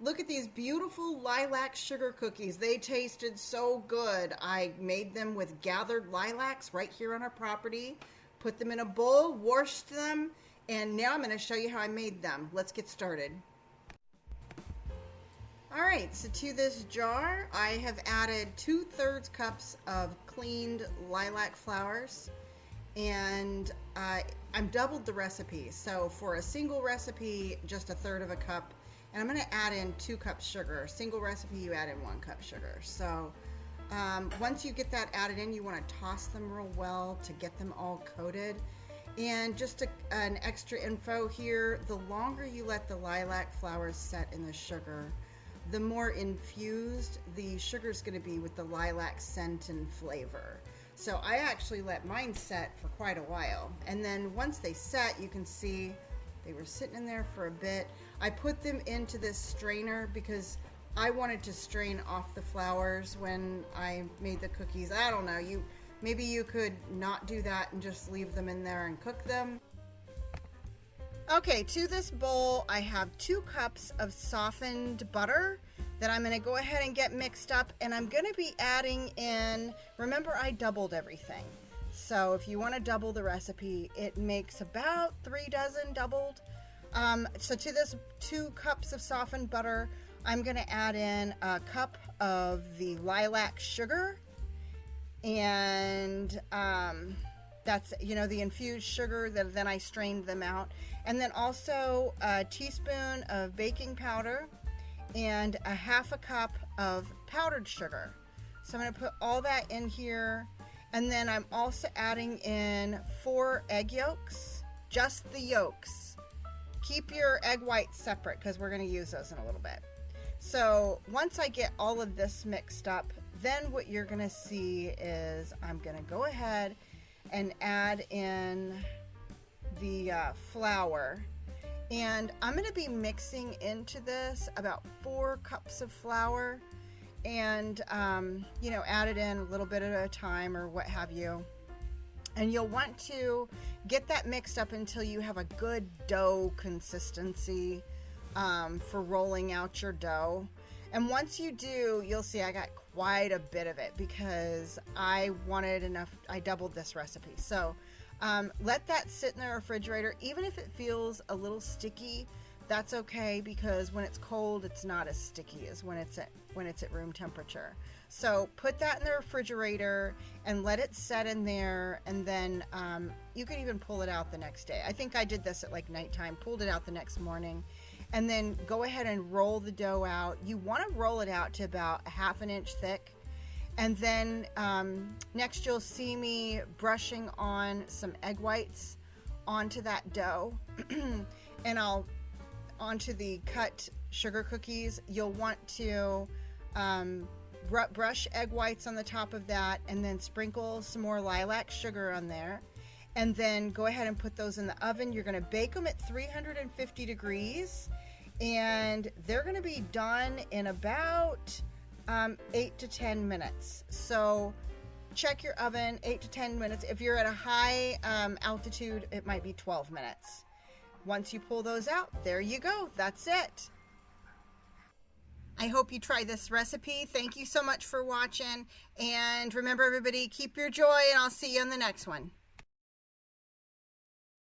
Look at these beautiful lilac sugar cookies. They tasted so good. I made them with gathered lilacs right here on our property, put them in a bowl, washed them, and now I'm going to show you how I made them. Let's get started. All right, so to this jar, I have added 2/3 cups of cleaned lilac flowers, and I'm doubled the recipe. So for a single recipe, just 1/3 of a cup, and I'm going to add in 2 cups sugar. Single recipe, you add in 1 cup sugar. So once you get that added in, you want to toss them real well to get them all coated. And just an extra info here, the longer you let the lilac flowers set in the sugar, the more infused the sugar is going to be with the lilac scent and flavor. So I actually let mine set for quite a while. And then once they set, you can see they were sitting in there for a bit. I put them into this strainer because I wanted to strain off the flowers when I made the cookies. I don't know, maybe you could not do that and just leave them in there and cook them. Okay, to this bowl, I have 2 cups of softened butter that I'm going to go ahead and get mixed up, and I'm going to be adding in, remember I doubled everything. So if you want to double the recipe, it makes about 3 dozen doubled. So to this 2 cups of softened butter, I'm going to add in a cup of the lilac sugar, and that's, the infused sugar that then I strained them out. And then also a teaspoon of baking powder and a 1/2 cup of powdered sugar. So I'm going to put all that in here. And then I'm also adding in 4 egg yolks, just the yolks. Keep your egg whites separate because we're going to use those in a little bit. So once I get all of this mixed up, then what you're going to see is I'm going to go ahead and add in the flour, and I'm going to be mixing into this about 4 cups of flour, and add it in a little bit at a time or what have you. And you'll want to get that mixed up until you have a good dough consistency for rolling out your dough. And once you do, you'll see I got quite a bit of it because I wanted enough. I doubled this recipe. So let that sit in the refrigerator. Even if it feels a little sticky, that's okay, because when it's cold, it's not as sticky as when it's at room temperature. So put that in the refrigerator and let it set in there, and then you can even pull it out the next day. I think I did this at like nighttime, pulled it out the next morning, and then go ahead and roll the dough out. You want to roll it out to about 1/2 inch thick. And then next you'll see me brushing on some egg whites onto that dough and onto the cut sugar cookies. You'll want to brush egg whites on the top of that, and then sprinkle some more lilac sugar on there. And then go ahead and put those in the oven. You're going to bake them at 350 degrees, and they're going to be done in about 8 to 10 minutes. So check your oven, 8 to 10 minutes. If you're at a high altitude, it might be 12 minutes. Once you pull those out, there you go. That's it. I hope you try this recipe. Thank you so much for watching. And remember, everybody, keep your joy, and I'll see you on the next one.